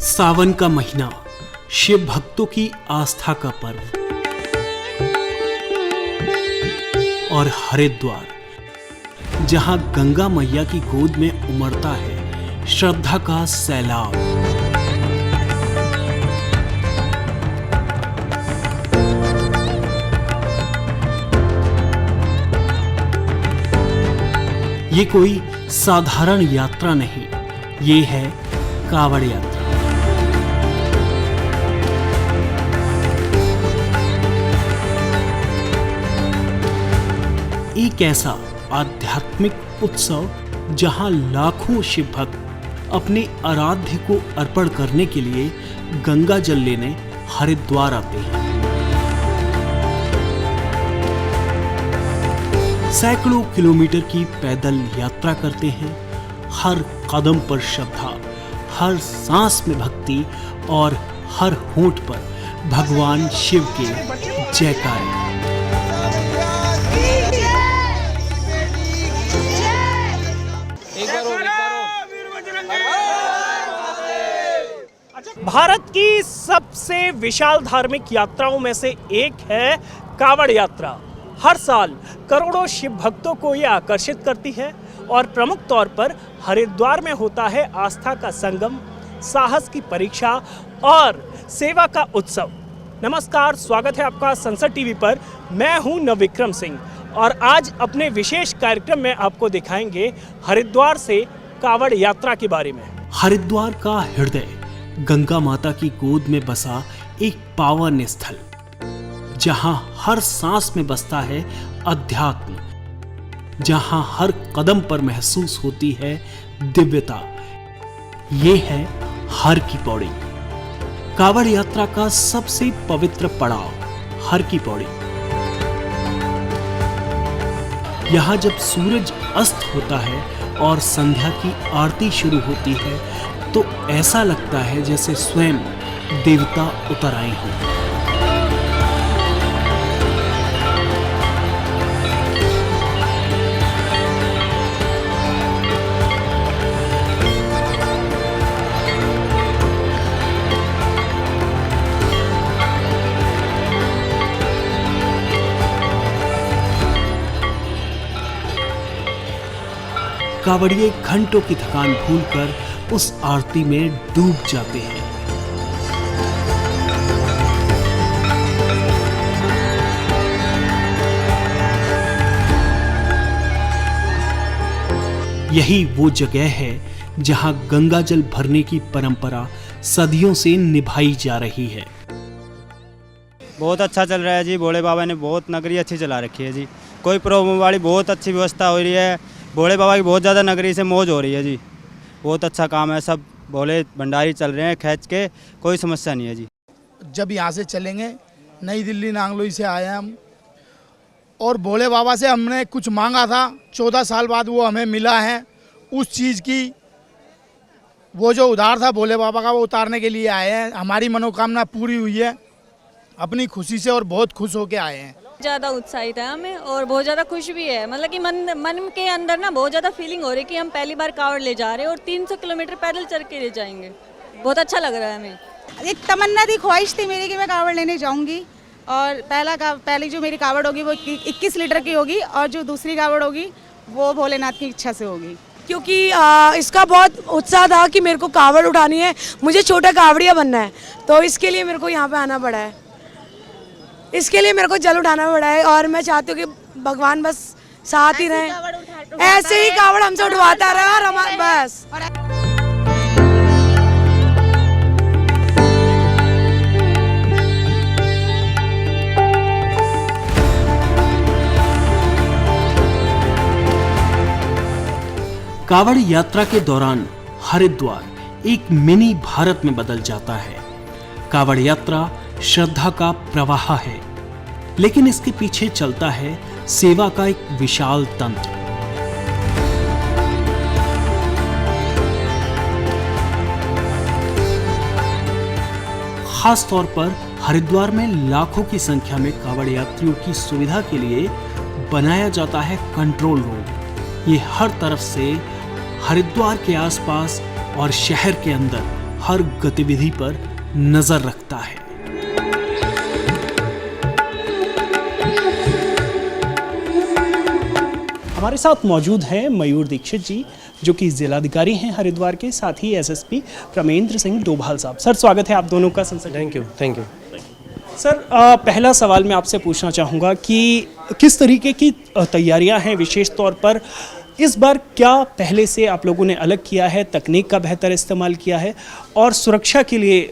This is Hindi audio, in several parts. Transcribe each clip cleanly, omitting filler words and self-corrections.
सावन का महीना, शिव भक्तों की आस्था का पर्व और हरिद्वार, जहां गंगा मैया की गोद में उमड़ता है श्रद्धा का सैलाब। ये कोई साधारण यात्रा नहीं, ये है कावड़ यात्रा। एक ऐसा आध्यात्मिक उत्सव जहां लाखों शिव भक्त अपने आराध्य को अर्पण करने के लिए गंगा जल लेने हरिद्वार आते हैं। सैकड़ों किलोमीटर की पैदल यात्रा करते हैं। हर कदम पर श्रद्धा, हर सांस में भक्ति और हर होंठ पर भगवान शिव के जयकारे। भारत की सबसे विशाल धार्मिक यात्राओं में से एक है कावड़ यात्रा। हर साल करोड़ों शिव भक्तों को ये आकर्षित करती है और प्रमुख तौर पर हरिद्वार में होता है आस्था का संगम, साहस की परीक्षा और सेवा का उत्सव। नमस्कार, स्वागत है आपका संसद टीवी पर। मैं हूं नवविक्रम सिंह और आज अपने विशेष कार्यक्रम में आपको दिखाएंगे हरिद्वार से कावड़ यात्रा के बारे में। हरिद्वार का हृदय गंगा माता की गोद में बसा एक पावन स्थल, जहां हर सांस में बसता है अध्यात्म, जहां हर कदम पर महसूस होती है दिव्यता। ये है हर की पौड़ी, कावड़ यात्रा का सबसे पवित्र पड़ाव, हर की पौड़ी। यहां जब सूरज अस्त होता है और संध्या की आरती शुरू होती है तो ऐसा लगता है जैसे स्वयं देवता उतर आए हों। कावड़िए घंटों की थकान भूलकर उस आरती में डूब जाते हैं। यही वो जगह है जहां गंगा जल भरने की परंपरा सदियों से निभाई जा रही है। बहुत अच्छा चल रहा है जी। भोले बाबा ने बहुत नगरी अच्छी चला रखी है जी। कोई प्रॉब्लम वाली बहुत अच्छी व्यवस्था हो रही है। भोले बाबा की बहुत ज़्यादा नगरी से मौज हो रही है जी। बहुत अच्छा काम है। सब भोले भंडारी चल रहे हैं खींच के, कोई समस्या नहीं है जी। जब यहाँ से चलेंगे, नई दिल्ली नांगलोई से आए हम और भोले बाबा से हमने कुछ मांगा था, 14 साल बाद वो हमें मिला है। उस चीज़ की वो जो उधार था भोले बाबा का, वो उतारने के लिए आए हैं। हमारी मनोकामना पूरी हुई है अपनी खुशी से और बहुत खुश होके आए हैं। ज़्यादा उत्साहित है हमें और बहुत ज़्यादा खुश भी है। मतलब कि मन के अंदर ना बहुत ज़्यादा फीलिंग हो रही है कि हम पहली बार कावड़ ले जा रहे हैं और 300 किलोमीटर पैदल चल के ले जाएंगे। बहुत अच्छा लग रहा है हमें। एक तमन्ना थी, ख्वाहिश थी मेरी कि मैं कावड़ लेने जाऊंगी और पहली जो मेरी कावड़ होगी वो 21 लीटर की होगी और जो दूसरी कावड़ होगी वो भोलेनाथ की इच्छा से होगी। क्योंकि इसका बहुत उत्साह था कि मेरे को कावड़ उठानी है, मुझे छोटा कावड़िया बनना है, तो इसके लिए मेरे को यहाँ पे आना पड़ा है। इसके लिए मेरे को जल उठाना पड़ा है और मैं चाहती हूँ कि भगवान बस साथ ही रहें, ऐसे ही कावड़ हमसे उठवाता रहे और हमारे बस। कावड़ यात्रा के दौरान हरिद्वार एक मिनी भारत में बदल जाता है। कावड़ यात्रा श्रद्धा का प्रवाह है, लेकिन इसके पीछे चलता है सेवा का एक विशाल तंत्र। खास तौर पर हरिद्वार में लाखों की संख्या में कांवड़ यात्रियों की सुविधा के लिए बनाया जाता है कंट्रोल रूम। ये हर तरफ से हरिद्वार के आसपास और शहर के अंदर हर गतिविधि पर नजर रखता है। हमारे साथ मौजूद हैं मयूर दीक्षित जी, जो कि जिलाधिकारी हैं हरिद्वार के, साथ ही एसएसपी प्रमेंद्र सिंह डोभाल साहब। सर, स्वागत है आप दोनों का संसद। Thank you. सर, पहला सवाल मैं आपसे पूछना चाहूँगा कि किस तरीके की तैयारियां हैं, विशेष तौर पर इस बार क्या पहले से आप लोगों ने अलग किया है, तकनीक का बेहतर इस्तेमाल किया है, और सुरक्षा के लिए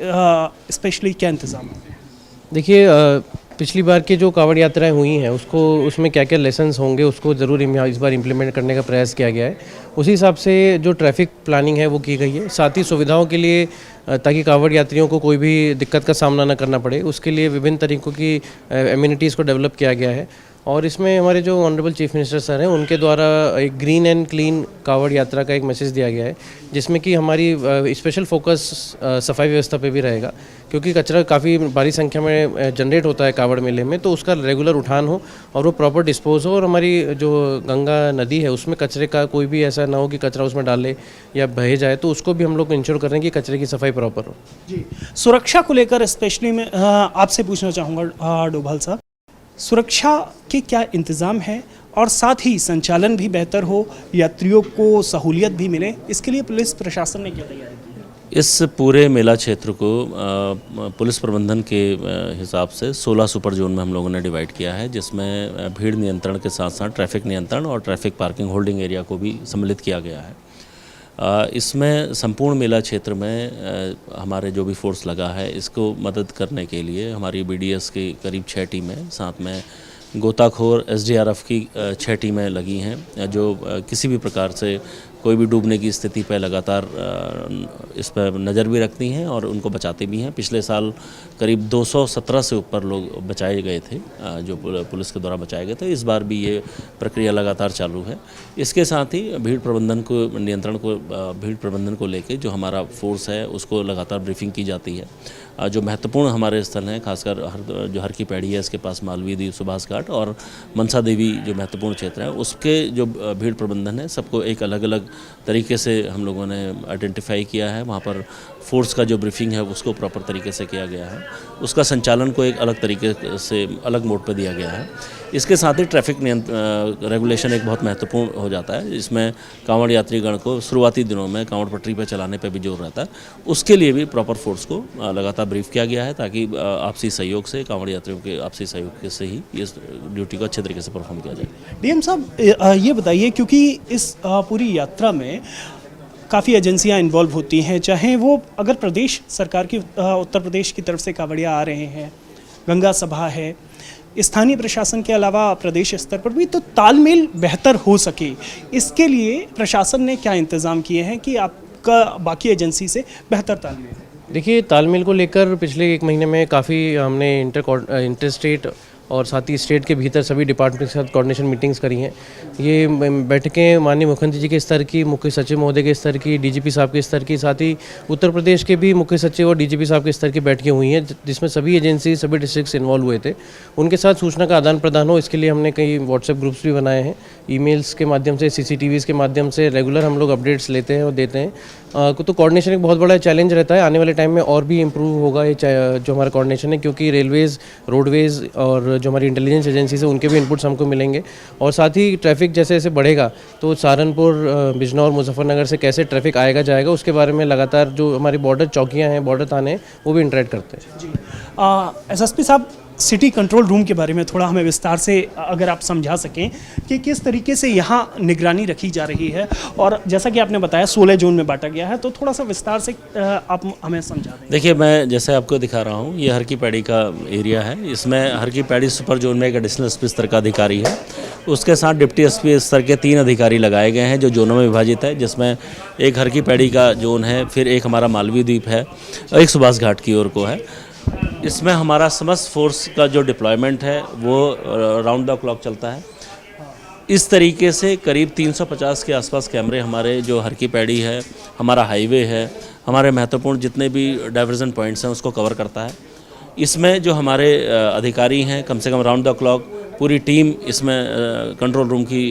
स्पेशली क्या इंतजाम है? देखिए, पिछली बार की जो कांवड़ यात्राएं हुई हैं उसमें क्या क्या लेसन्स होंगे उसको ज़रूर इस बार इम्प्लीमेंट करने का प्रयास किया गया है। उसी हिसाब से जो ट्रैफिक प्लानिंग है वो की गई है। साथ ही सुविधाओं के लिए, ताकि कांवड़ यात्रियों को कोई भी दिक्कत का सामना न करना पड़े, उसके लिए विभिन्न तरीक़ों की एमिनिटीज़ को डेवलप किया गया है। और इसमें हमारे जो ऑनरेबल चीफ मिनिस्टर सर हैं उनके द्वारा एक ग्रीन एंड क्लीन कांवड़ यात्रा का एक मैसेज दिया गया है, जिसमें कि हमारी स्पेशल फोकस सफाई व्यवस्था पे भी रहेगा, क्योंकि कचरा काफ़ी भारी संख्या में जनरेट होता है कांवड़ मेले में, तो उसका रेगुलर उठान हो और वो प्रॉपर डिस्पोज हो, और हमारी जो गंगा नदी है उसमें कचरे का कोई भी ऐसा ना हो कि कचरा उसमें डाले या बहे जाए, तो उसको भी हम लोग इंश्योर कर रहे हैं कि कचरे की सफाई प्रॉपर हो। जी, सुरक्षा को लेकर स्पेशली मैं आपसे पूछना चाहूँगा डोभाल साहब, सुरक्षा के क्या इंतज़ाम है, और साथ ही संचालन भी बेहतर हो, यात्रियों को सहूलियत भी मिले, इसके लिए पुलिस प्रशासन ने क्या तैयारी की है? इस पूरे मेला क्षेत्र को पुलिस प्रबंधन के हिसाब से 16 सुपर जोन में हम लोगों ने डिवाइड किया है, जिसमें भीड़ नियंत्रण के साथ साथ ट्रैफिक नियंत्रण और ट्रैफिक पार्किंग होल्डिंग एरिया को भी सम्मिलित किया गया है। इसमें संपूर्ण मेला क्षेत्र में हमारे जो भी फोर्स लगा है, इसको मदद करने के लिए हमारी बीडीएस की करीब 6 टीमें, साथ में गोताखोर एसडीआरएफ की 6 टीमें लगी हैं, जो किसी भी प्रकार से कोई भी डूबने की स्थिति पर लगातार इस पर नज़र भी रखती हैं और उनको बचाते भी हैं। पिछले साल करीब 217 से ऊपर लोग बचाए गए थे, जो पुलिस के द्वारा बचाए गए थे। इस बार भी ये प्रक्रिया लगातार चालू है। इसके साथ ही भीड़ प्रबंधन को लेके जो हमारा फोर्स है उसको लगातार ब्रीफिंग की जाती है। जो महत्वपूर्ण हमारे स्थल हैं, खासकर जो हर की पैड़ी है इसके पास मालवीय द्वीप, सुभाष घाट और मनसा देवी जो महत्वपूर्ण क्षेत्र है, उसके जो भीड़ प्रबंधन है सबको एक अलग अलग तरीके से हम लोगों ने आइडेंटिफाई किया है। वहाँ पर फोर्स का जो ब्रीफिंग है उसको प्रॉपर तरीके से किया गया है, उसका संचालन को एक अलग तरीके से अलग मोड पर दिया गया है। इसके साथ ही ट्रैफिक रेगुलेशन एक बहुत महत्वपूर्ण हो जाता है, इसमें कांवड़ यात्रीगण को शुरुआती दिनों में कांवड़ पटरी पर चलाने पर भी जोर रहता है। उसके लिए भी प्रॉपर फोर्स को लगातार ब्रीफ किया गया है, ताकि आपसी सहयोग से, कांवड़ यात्रियों के आपसी सहयोग से ही इस ड्यूटी को अच्छे तरीके से परफॉर्म किया जाए। डीएम साहब, ये बताइए, क्योंकि इस पूरी यात्रा में काफ़ी एजेंसियां इन्वॉल्व होती हैं, चाहे वो अगर प्रदेश सरकार की, उत्तर प्रदेश की तरफ से कांवड़िया आ रहे हैं, गंगा सभा है, स्थानीय प्रशासन के अलावा प्रदेश स्तर पर भी, तो तालमेल बेहतर हो सके, इसके लिए प्रशासन ने क्या इंतज़ाम किए हैं कि आपका बाकी एजेंसी से बेहतर तालमेल? देखिए, तालमेल को लेकर पिछले 1 महीने में काफ़ी हमने इंटर स्टेट और साथ ही स्टेट के भीतर सभी डिपार्टमेंट के साथ कोऑर्डिनेशन मीटिंग्स करी हैं। ये बैठकें माननीय मुख्यमंत्री जी के स्तर की, मुख्य सचिव महोदय के स्तर की, डीजीपी साहब के स्तर की, साथ ही उत्तर प्रदेश के भी मुख्य सचिव और डीजीपी साहब के स्तर की बैठकें हुई हैं, जिसमें सभी एजेंसी, सभी डिस्ट्रिक्ट्स इन्वॉल्व हुए थे। उनके साथ सूचना का आदान प्रदान हो, इसके लिए हमने कई व्हाट्सएप ग्रुप्स भी बनाए हैं। ईमेल्स के माध्यम से, CCTVs के माध्यम से रेगुलर हम लोग अपडेट्स लेते हैं और देते हैं। तो कोऑर्डिनेशन एक बहुत बड़ा चैलेंज रहता है। आने वाले टाइम में और भी इम्प्रूव होगा ये जो हमारा कोऑर्डिनेशन है, क्योंकि रेलवेज़, रोडवेज़ और जो हमारी इंटेलिजेंस एजेंसीज है उनके भी इनपुट्स हमको मिलेंगे। और साथ ही ट्रैफिक जैसे जैसे बढ़ेगा तो सहारनपुर, बिजनौर, मुजफ्फरनगर से कैसे ट्रैफिक आएगा जाएगा, उसके बारे में लगातार जो हमारी बॉर्डर चौकियाँ हैं, बॉर्डर थाने हैं, वो भी इंटरेक्ट करते हैं। जी, SSP साहब, सिटी कंट्रोल रूम के बारे में थोड़ा हमें विस्तार से अगर आप समझा सकें कि किस तरीके से यहाँ निगरानी रखी जा रही है, और जैसा कि आपने बताया 16 जोन में बांटा गया है, तो थोड़ा सा विस्तार से आप हमें समझा दें। देखिए, मैं जैसे आपको दिखा रहा हूँ, ये हर की पैड़ी का एरिया है। इसमें हर की पैड़ी सुपर जोन में एक एडिशनल एसपी स्तर का अधिकारी है, उसके साथ डिप्टी एसपी स्तर के 3 अधिकारी लगाए गए हैं जो जोनों में विभाजित है, जिसमें एक हर की पैड़ी का जोन है, फिर एक हमारा मालवीय द्वीप है, एक सुभाष घाट की ओर को है। इसमें हमारा समस्त फोर्स का जो डिप्लॉयमेंट है वो राउंड द क्लॉक चलता है। इस तरीके से करीब 350 के आसपास कैमरे हमारे जो हर की पैड़ी है, हमारा हाईवे है, हमारे महत्वपूर्ण जितने भी डाइवर्जन पॉइंट्स हैं उसको कवर करता है। इसमें जो हमारे अधिकारी हैं कम से कम राउंड द क्लॉक पूरी टीम इसमें कंट्रोल रूम की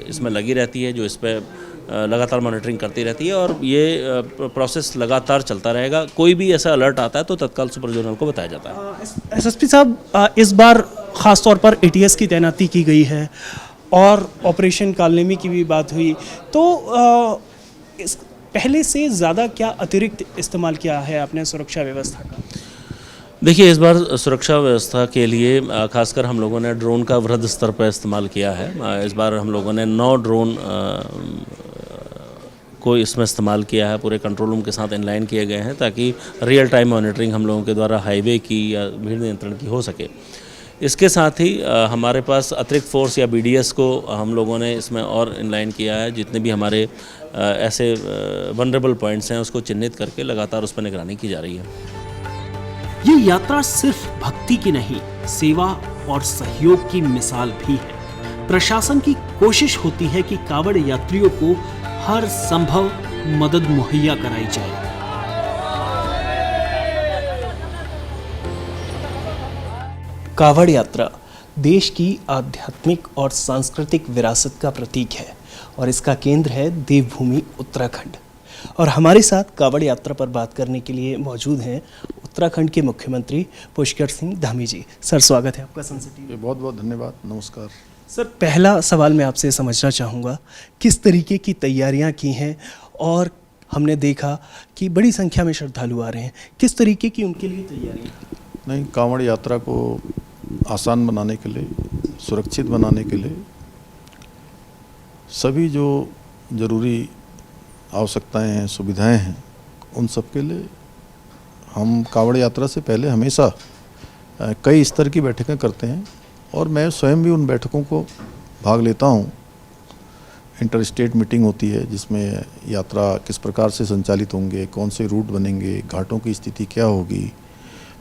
इसमें लगी रहती है, जो इस पर लगातार मॉनिटरिंग करती रहती है और ये प्रोसेस लगातार चलता रहेगा। कोई भी ऐसा अलर्ट आता है तो तत्काल सुपर जोनल को बताया जाता है। एसएसपी साहब, इस बार ख़ास तौर पर एटीएस की तैनाती की गई है और ऑपरेशन कालनेमी की भी बात हुई, तो इस पहले से ज़्यादा क्या अतिरिक्त इस्तेमाल किया है आपने सुरक्षा व्यवस्था का? देखिए, इस बार सुरक्षा व्यवस्था के लिए खासकर हम लोगों ने ड्रोन का वृहद स्तर पर इस्तेमाल किया है। इस बार हम लोगों ने 9 ड्रोन को इसमें इस्तेमाल किया है, पूरे कंट्रोल रूम के साथ इनलाइन किए गए हैं ताकि रियल टाइम मॉनिटरिंग हम लोगों के द्वारा हाईवे की या भीड़ नियंत्रण की हो सके। इसके साथ ही हमारे पास अतिरिक्त फोर्स या बीडीएस को हम लोगों ने इसमें और इनलाइन किया है। जितने भी हमारे ऐसे वनरेबल पॉइंट्स हैं उसको चिन्हित करके लगातार उस पर निगरानी की जा रही है। ये यात्रा सिर्फ भक्ति की नहीं, सेवा और सहयोग की मिसाल भी है। प्रशासन की कोशिश होती है कि कांवड़ यात्रियों को हर संभव मदद मुहैया कराई जाए। कांवड़ यात्रा देश की आध्यात्मिक और सांस्कृतिक विरासत का प्रतीक है और इसका केंद्र है देवभूमि उत्तराखंड। और हमारे साथ कांवड़ यात्रा पर बात करने के लिए मौजूद हैं उत्तराखंड के मुख्यमंत्री पुष्कर सिंह धामी जी। सर, स्वागत है आपका संसद टीवी। बहुत बहुत धन्यवाद, नमस्कार। सर, पहला सवाल मैं आपसे समझना चाहूँगा, किस तरीके की तैयारियाँ की हैं और हमने देखा कि बड़ी संख्या में श्रद्धालु आ रहे हैं, किस तरीके की उनके लिए तैयारियाँ? नहीं, कांवड़ यात्रा को आसान बनाने के लिए, सुरक्षित बनाने के लिए सभी जो ज़रूरी आवश्यकताएं हैं, सुविधाएं हैं, उन सब के लिए हम कांवड़ यात्रा से पहले हमेशा कई स्तर की बैठकें करते हैं और मैं स्वयं भी उन बैठकों को भाग लेता हूं। इंटर स्टेट मीटिंग होती है जिसमें यात्रा किस प्रकार से संचालित होंगे, कौन से रूट बनेंगे, घाटों की स्थिति क्या होगी,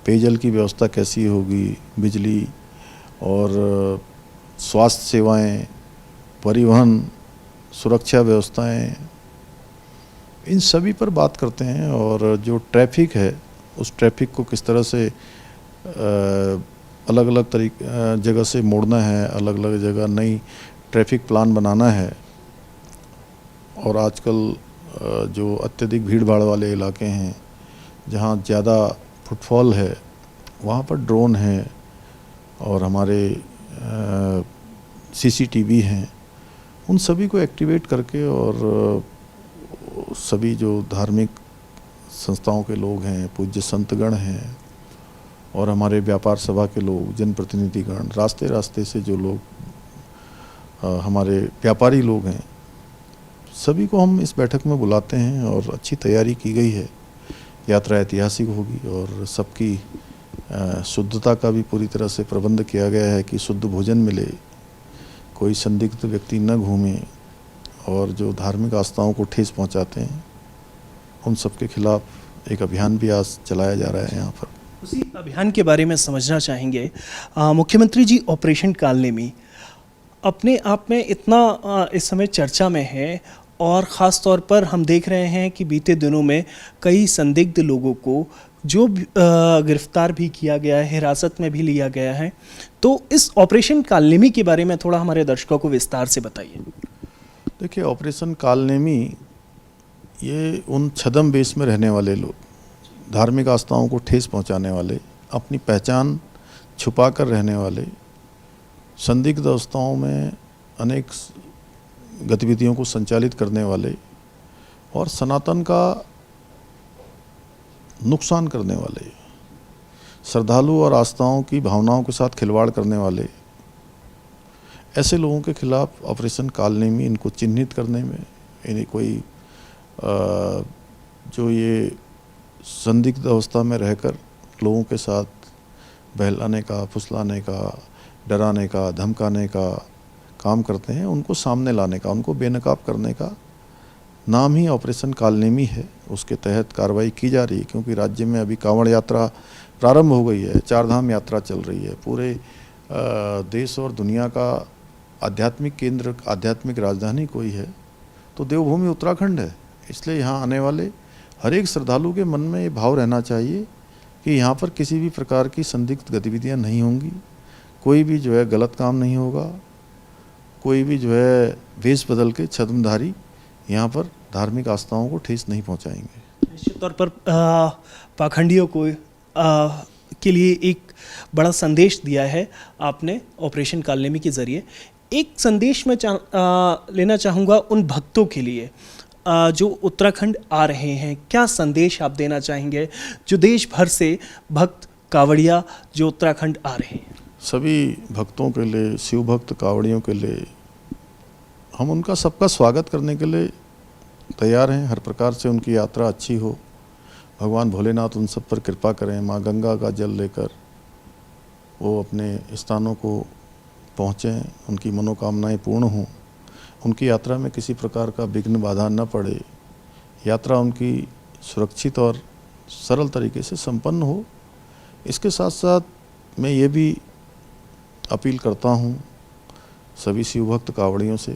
पेयजल की व्यवस्था कैसी होगी, बिजली और स्वास्थ्य सेवाएं, परिवहन, सुरक्षा व्यवस्थाएं, इन सभी पर बात करते हैं। और जो ट्रैफिक है उस ट्रैफिक को किस तरह से अलग अलग जगह से मोड़ना है, अलग अलग जगह नई ट्रैफिक प्लान बनाना है। और आजकल जो अत्यधिक भीड़ भाड़ वाले इलाके हैं जहाँ ज़्यादा फुटफॉल है वहाँ पर ड्रोन है और हमारे सीसीटीवी हैं, उन सभी को एक्टिवेट करके और सभी जो धार्मिक संस्थाओं के लोग हैं, पूज्य संतगण हैं और हमारे व्यापार सभा के लोग, जनप्रतिनिधिगण, रास्ते रास्ते से जो लोग हमारे व्यापारी लोग हैं, सभी को हम इस बैठक में बुलाते हैं और अच्छी तैयारी की गई है। यात्रा ऐतिहासिक होगी और सबकी शुद्धता का भी पूरी तरह से प्रबंध किया गया है कि शुद्ध भोजन मिले, कोई संदिग्ध व्यक्ति न घूमे और जो धार्मिक आस्थाओं को ठेस पहुंचाते हैं उन सब के खिलाफ एक अभियान भी आज चलाया जा रहा है यहाँ पर। उसी अभियान के बारे में समझना चाहेंगे। मुख्यमंत्री जी, ऑपरेशन कालनेमी अपने आप में इतना इस समय चर्चा में है और ख़ास तौर पर हम देख रहे हैं कि बीते दिनों में कई संदिग्ध लोगों को जो गिरफ्तार भी किया गया है, हिरासत में भी लिया गया है। तो इस ऑपरेशन कालनेमी के बारे में थोड़ा हमारे दर्शकों को विस्तार से बताइए। देखिए, ऑपरेशन कालनेमी ये उन छद्म वेश में रहने वाले लोग, धार्मिक आस्थाओं को ठेस पहुंचाने वाले, अपनी पहचान छुपा कर रहने वाले, संदिग्ध अवस्थाओं में अनेक गतिविधियों को संचालित करने वाले और सनातन का नुकसान करने वाले, श्रद्धालु और आस्थाओं की भावनाओं के साथ खिलवाड़ करने वाले, ऐसे लोगों के खिलाफ ऑपरेशन कालनेमी इनको चिन्हित करने में, इन्हें कोई जो ये संदिग्ध अवस्था में रहकर लोगों के साथ बहलाने का, फुसलाने का, डराने का, धमकाने का काम करते हैं, उनको सामने लाने का, उनको बेनकाब करने का नाम ही ऑपरेशन कालनेमी है। उसके तहत कार्रवाई की जा रही है क्योंकि राज्य में अभी कांवड़ यात्रा प्रारंभ हो गई है, 4 धाम यात्रा चल रही है। पूरे देश और दुनिया का आध्यात्मिक केंद्र, आध्यात्मिक राजधानी कोई है तो देवभूमि उत्तराखंड है। इसलिए यहाँ आने वाले हर एक श्रद्धालु के मन में ये भाव रहना चाहिए कि यहाँ पर किसी भी प्रकार की संदिग्ध गतिविधियाँ नहीं होंगी, कोई भी जो है गलत काम नहीं होगा, कोई भी जो है वेश बदल के छद्मधारी यहाँ पर धार्मिक आस्थाओं को ठेस नहीं पहुँचाएंगे। निश्चित तौर पर पाखंडियों को के लिए एक बड़ा संदेश दिया है आपने ऑपरेशन कालनेमी के ज़रिए। एक संदेश मैं लेना चाहूँगा उन भक्तों के लिए जो उत्तराखंड आ रहे हैं, क्या संदेश आप देना चाहेंगे जो देश भर से भक्त कावड़िया जो उत्तराखंड आ रहे हैं? सभी भक्तों के लिए, शिव भक्त कावड़ियों के लिए हम उनका सबका स्वागत करने के लिए तैयार हैं। हर प्रकार से उनकी यात्रा अच्छी हो, भगवान भोलेनाथ उन सब पर कृपा करें, माँ गंगा का जल लेकर वो अपने स्थानों को पहुँचें, उनकी मनोकामनाएं पूर्ण हों, उनकी यात्रा में किसी प्रकार का विघ्न बाधा न पड़े, यात्रा उनकी सुरक्षित और सरल तरीके से संपन्न हो। इसके साथ साथ मैं ये भी अपील करता हूँ सभी शिव भक्त कावड़ियों से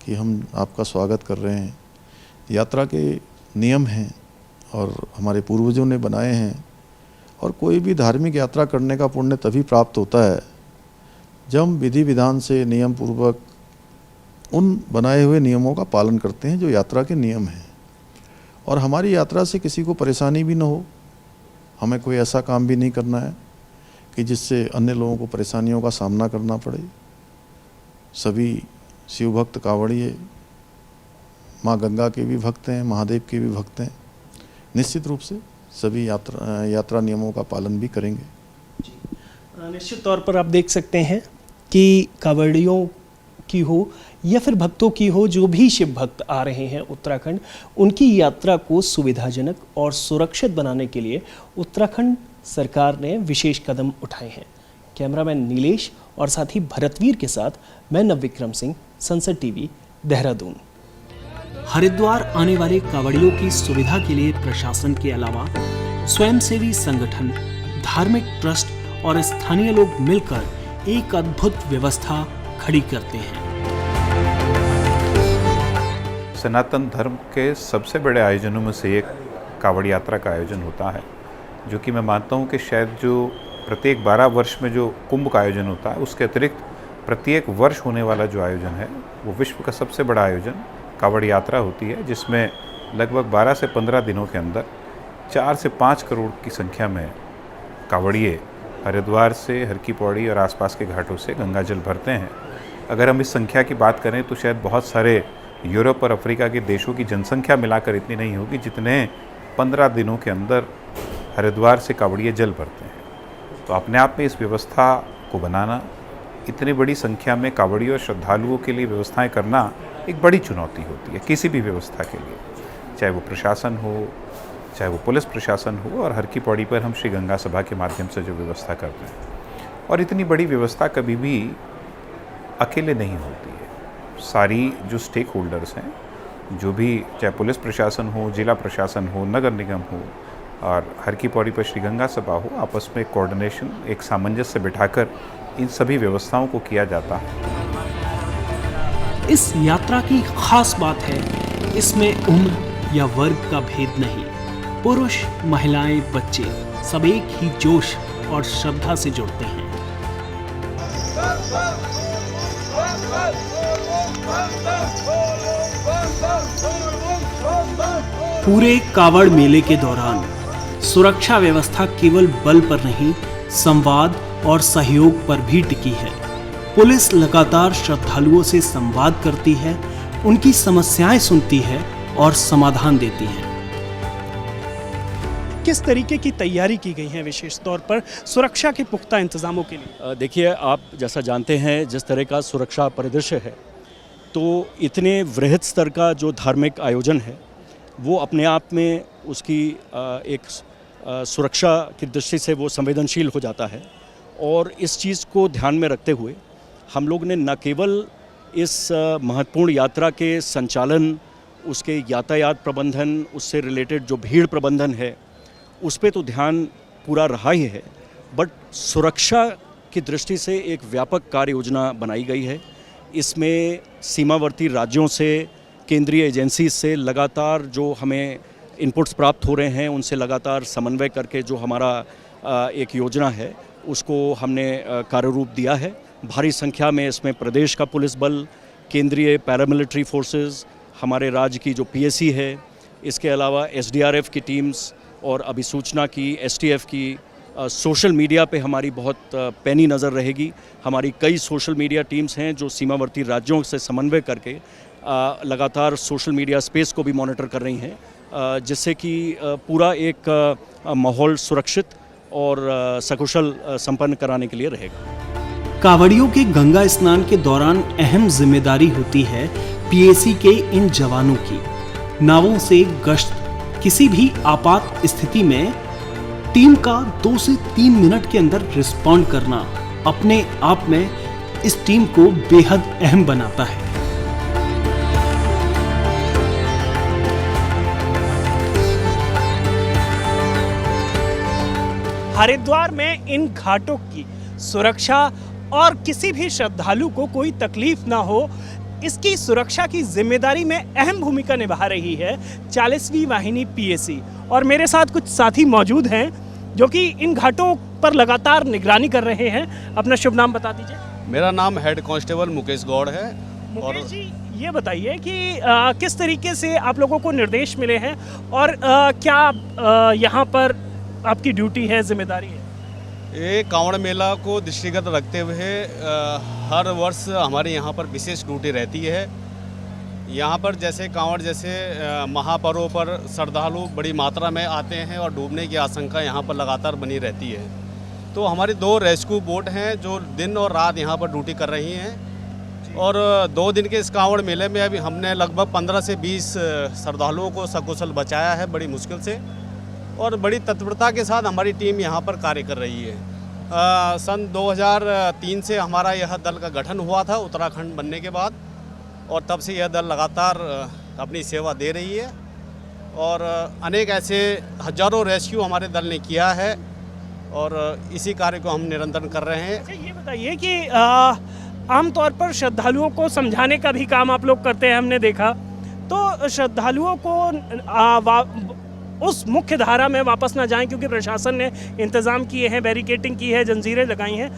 कि हम आपका स्वागत कर रहे हैं। यात्रा के नियम हैं और हमारे पूर्वजों ने बनाए हैं, और कोई भी धार्मिक यात्रा करने का पुण्य तभी प्राप्त होता है जब हम विधि विधान से नियम पूर्वक उन बनाए हुए नियमों का पालन करते हैं जो यात्रा के नियम हैं, और हमारी यात्रा से किसी को परेशानी भी न हो। हमें कोई ऐसा काम भी नहीं करना है कि जिससे अन्य लोगों को परेशानियों का सामना करना पड़े। सभी शिव भक्त कावड़िए माँ गंगा के भी भक्त हैं, महादेव के भी भक्त हैं, निश्चित रूप से सभी यात्रा नियमों का पालन भी करेंगे। निश्चित तौर पर आप देख सकते हैं कि कावड़ियों की हो या फिर भक्तों की हो, जो भी शिव भक्त आ रहे हैं उत्तराखंड, उनकी यात्रा को सुविधाजनक और सुरक्षित बनाने के लिए उत्तराखंड सरकार ने विशेष कदम उठाए हैं। कैमरामैन नीलेश और साथी भरतवीर के साथ मैं नवविक्रम सिंह, संसद टीवी, देहरादून। हरिद्वार आने वाले कावड़ियों की सुविधा के लिए प्रशासन के अलावा स्वयंसेवी संगठन, धार्मिक ट्रस्ट और स्थानीय लोग मिलकर एक अद्भुत व्यवस्था खड़ी करते हैं। सनातन धर्म के सबसे बड़े आयोजनों में से एक कावड़ यात्रा का आयोजन होता है, जो कि मैं मानता हूँ कि शायद जो प्रत्येक 12 वर्ष में जो कुंभ का आयोजन होता है, उसके अतिरिक्त प्रत्येक वर्ष होने वाला जो आयोजन है वो विश्व का सबसे बड़ा आयोजन कावड़ यात्रा होती है, जिसमें लगभग 12 से 15 दिनों के अंदर 4 से 5 करोड़ की संख्या में कावड़िए हरिद्वार से हर की पौड़ी और आसपास के घाटों से गंगा जल भरते हैं। अगर हम इस संख्या की बात करें तो शायद बहुत सारे यूरोप और अफ्रीका के देशों की जनसंख्या मिलाकर इतनी नहीं होगी जितने 15 दिनों के अंदर हरिद्वार से कावड़िए जल भरते हैं। तो अपने आप में इस व्यवस्था को बनाना, इतनी बड़ी संख्या में कावड़ियों और श्रद्धालुओं के लिए व्यवस्थाएं करना एक बड़ी चुनौती होती है किसी भी व्यवस्था के लिए, चाहे वो प्रशासन हो, चाहे वो पुलिस प्रशासन हो, और हर की पौड़ी पर हम श्री गंगा सभा के माध्यम से जो व्यवस्था करते हैं। और इतनी बड़ी व्यवस्था कभी भी अकेले नहीं होती है। सारी जो स्टेक होल्डर्स हैं, जो भी, चाहे पुलिस प्रशासन हो, जिला प्रशासन हो, नगर निगम हो और हर की पौड़ी पर श्री गंगा सभा हो, आपस में कोऑर्डिनेशन, एक सामंजस्य बिठाकर इन सभी व्यवस्थाओं को किया जाता है। इस यात्रा की खास बात है, इसमें उम्र या वर्ग का भेद नहीं। पुरुष, महिलाएं, बच्चे सब एक ही जोश और श्रद्धा से जुड़ते हैं। पूरे कावड़ मेले के दौरान सुरक्षा व्यवस्था केवल बल पर नहीं, संवाद और सहयोग पर भी टिकी है। पुलिस लगातार श्रद्धालुओं से संवाद करती है, उनकी समस्याएं सुनती है और समाधान देती है। किस तरीके की तैयारी की गई है विशेष तौर पर सुरक्षा के पुख्ता इंतजामों के लिए? देखिए, आप जैसा जानते हैं जिस तरह का सुरक्षा परिदृश्य है, तो इतने वृहद स्तर का जो धार्मिक आयोजन है वो अपने आप में उसकी एक सुरक्षा की दृष्टि से वो संवेदनशील हो जाता है। और इस चीज़ को ध्यान में रखते हुए हम लोग ने न केवल इस महत्वपूर्ण यात्रा के संचालन, उसके यातायात प्रबंधन, उससे रिलेटेड जो भीड़ प्रबंधन है उस पे तो ध्यान पूरा रहा ही है, बट सुरक्षा की दृष्टि से एक व्यापक कार्य योजना बनाई गई है। इसमें सीमावर्ती राज्यों से, केंद्रीय एजेंसी से लगातार जो हमें इनपुट्स प्राप्त हो रहे हैं, उनसे लगातार समन्वय करके जो हमारा एक योजना है उसको हमने कार्यरूप दिया है। भारी संख्या में इसमें प्रदेश का पुलिस बल, केंद्रीय पैरामिलिट्री फोर्सेस, हमारे राज्य की जो पीएसी है, इसके अलावा एसडीआरएफ की टीम्स और अभिसूचना की, एसटीएफ की, सोशल मीडिया पे हमारी बहुत पैनी नज़र रहेगी। हमारी कई सोशल मीडिया टीम्स हैं जो सीमावर्ती राज्यों से समन्वय करके लगातार सोशल मीडिया स्पेस को भी मॉनिटर कर रही हैं, जिससे कि पूरा एक माहौल सुरक्षित और सकुशल संपन्न कराने के लिए रहेगा। कांवड़ियों के गंगा स्नान के दौरान अहम जिम्मेदारी होती है पीएसी के इन जवानों की। नावों से गश्त, किसी भी आपात स्थिति में टीम का 2 से 3 मिनट के अंदर रिस्पॉन्ड करना अपने आप में इस टीम को बेहद अहम बनाता है। हरिद्वार में इन घाटों की सुरक्षा और किसी भी श्रद्धालु को कोई तकलीफ ना हो, इसकी सुरक्षा की जिम्मेदारी में अहम भूमिका निभा रही है 40वीं वाहिनी पीएसी। और मेरे साथ कुछ साथी मौजूद हैं जो कि इन घाटों पर लगातार निगरानी कर रहे हैं। अपना शुभ नाम बता दीजिए। मेरा नाम हेड कांस्टेबल मुकेश गौड़ है। मुकेश जी, ये बताइए कि किस तरीके से आप लोगों को निर्देश मिले हैं और क्या यहाँ पर आपकी ड्यूटी है, जिम्मेदारी है? ये कांवड़ मेला को दृष्टिगत रखते हुए हर वर्ष हमारे यहाँ पर विशेष ड्यूटी रहती है। यहाँ पर जैसे कांवड़ जैसे महापर्वों पर श्रद्धालु बड़ी मात्रा में आते हैं और डूबने की आशंका यहाँ पर लगातार बनी रहती है, तो हमारी 2 रेस्क्यू बोट हैं जो दिन और रात यहाँ पर ड्यूटी कर रही हैं। और 2 दिन के इस कांवड़ मेले में अभी हमने लगभग 15 से 20 श्रद्धालुओं को सकुशल बचाया है बड़ी मुश्किल से, और बड़ी तत्परता के साथ हमारी टीम यहाँ पर कार्य कर रही है। सन 2003 से हमारा यह दल का गठन हुआ था उत्तराखंड बनने के बाद, और तब से यह दल लगातार अपनी सेवा दे रही है और अनेक ऐसे हजारों रेस्क्यू हमारे दल ने किया है और इसी कार्य को हम निरंतर कर रहे हैं। अच्छा, ये बताइए कि आमतौर पर श्रद्धालुओं को समझाने का भी काम आप लोग करते हैं, हमने देखा, तो श्रद्धालुओं को उस मुख्य धारा में वापस ना जाएं, क्योंकि प्रशासन ने इंतज़ाम किए हैं, बैरिकेडिंग की है, जंजीरें लगाई हैं,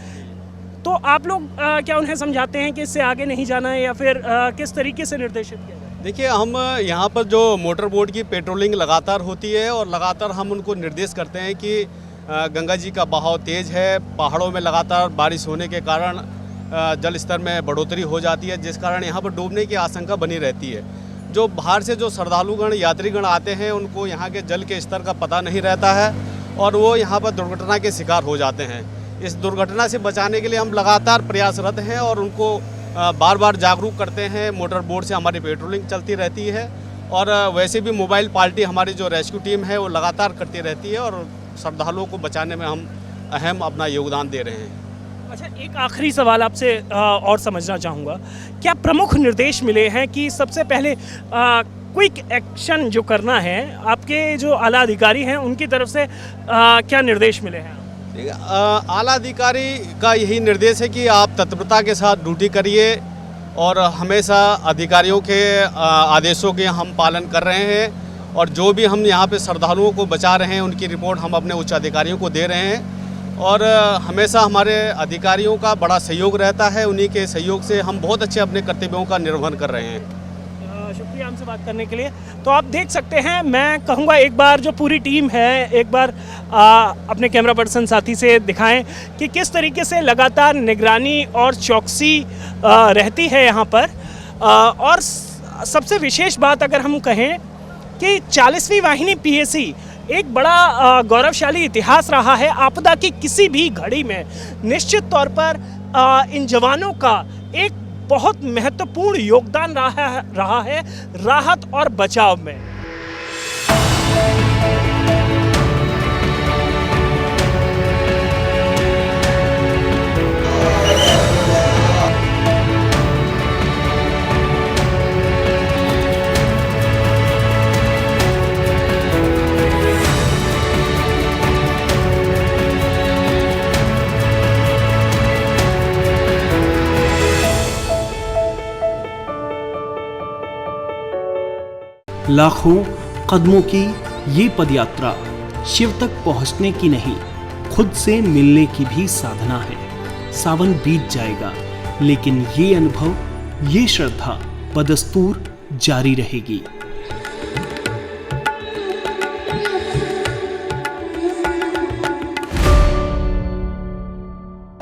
तो आप लोग क्या उन्हें समझाते हैं कि इससे आगे नहीं जाना है या फिर किस तरीके से निर्देशित किया जाए? देखिए, हम यहाँ पर जो मोटर बोट की पेट्रोलिंग लगातार होती है और लगातार हम उनको निर्देश करते हैं कि गंगा जी का बहाव तेज़ है, पहाड़ों में लगातार बारिश होने के कारण जल स्तर में बढ़ोतरी हो जाती है, जिस कारण यहाँ पर डूबने की आशंका बनी रहती है। जो बाहर से जो श्रद्धालुगण यात्रीगण आते हैं उनको यहाँ के जल के स्तर का पता नहीं रहता है और वो यहाँ पर दुर्घटना के शिकार हो जाते हैं। इस दुर्घटना से बचाने के लिए हम लगातार प्रयासरत हैं और उनको बार बार जागरूक करते हैं। मोटर बोट से हमारी पेट्रोलिंग चलती रहती है और वैसे भी मोबाइल पार्टी हमारी जो रेस्क्यू टीम है वो लगातार करती रहती है और श्रद्धालुओं को बचाने में हम अहम अपना योगदान दे रहे हैं। अच्छा, एक आखिरी सवाल आपसे और समझना चाहूँगा, क्या प्रमुख निर्देश मिले हैं कि सबसे पहले क्विक एक्शन जो करना है, आपके जो आला अधिकारी हैं उनकी तरफ से क्या निर्देश मिले हैं? आला अधिकारी का यही निर्देश है कि आप तत्परता के साथ ड्यूटी करिए और हमेशा अधिकारियों के आदेशों के हम पालन कर रहे हैं और जो भी हम यहाँ पे श्रद्धालुओं को बचा रहे हैं उनकी रिपोर्ट हम अपने उच्च अधिकारियों को दे रहे हैं और हमेशा हमारे अधिकारियों का बड़ा सहयोग रहता है। उन्हीं के सहयोग से हम बहुत अच्छे अपने कर्तव्यों का निर्वहन कर रहे हैं। शुक्रिया हमसे बात करने के लिए। तो आप देख सकते हैं, मैं कहूँगा एक बार जो पूरी टीम है, एक बार अपने कैमरा पर्सन साथी से दिखाएं कि किस तरीके से लगातार निगरानी और चौकसी रहती है यहाँ पर। और सबसे विशेष बात अगर हम कहें कि 40वीं वाहिनी पीएसी एक बड़ा गौरवशाली इतिहास रहा है। आपदा की किसी भी घड़ी में निश्चित तौर पर इन जवानों का एक बहुत महत्वपूर्ण योगदान रहा है राहत और बचाव में। लाखों कदमों की ये पदयात्रा शिव तक पहुंचने की नहीं, खुद से मिलने की भी साधना है। सावन बीत जाएगा, लेकिन ये अनुभव, ये श्रद्धा बदस्तूर जारी रहेगी।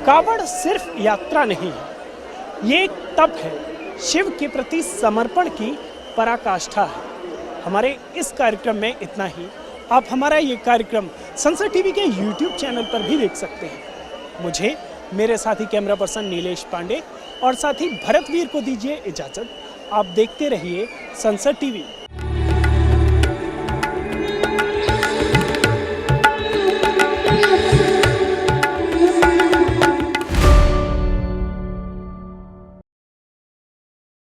कावड़ सिर्फ यात्रा नहीं है, ये एक तप है, शिव के प्रति समर्पण की पराकाष्ठा है। हमारे इस कार्यक्रम में इतना ही। आप हमारा ये कार्यक्रम संसद टीवी के YouTube चैनल पर भी देख सकते हैं। मुझे, मेरे साथी कैमरा पर्सन नीलेश पांडे और साथी भरतवीर को दीजिए इजाज़त। आप देखते रहिए संसद टीवी।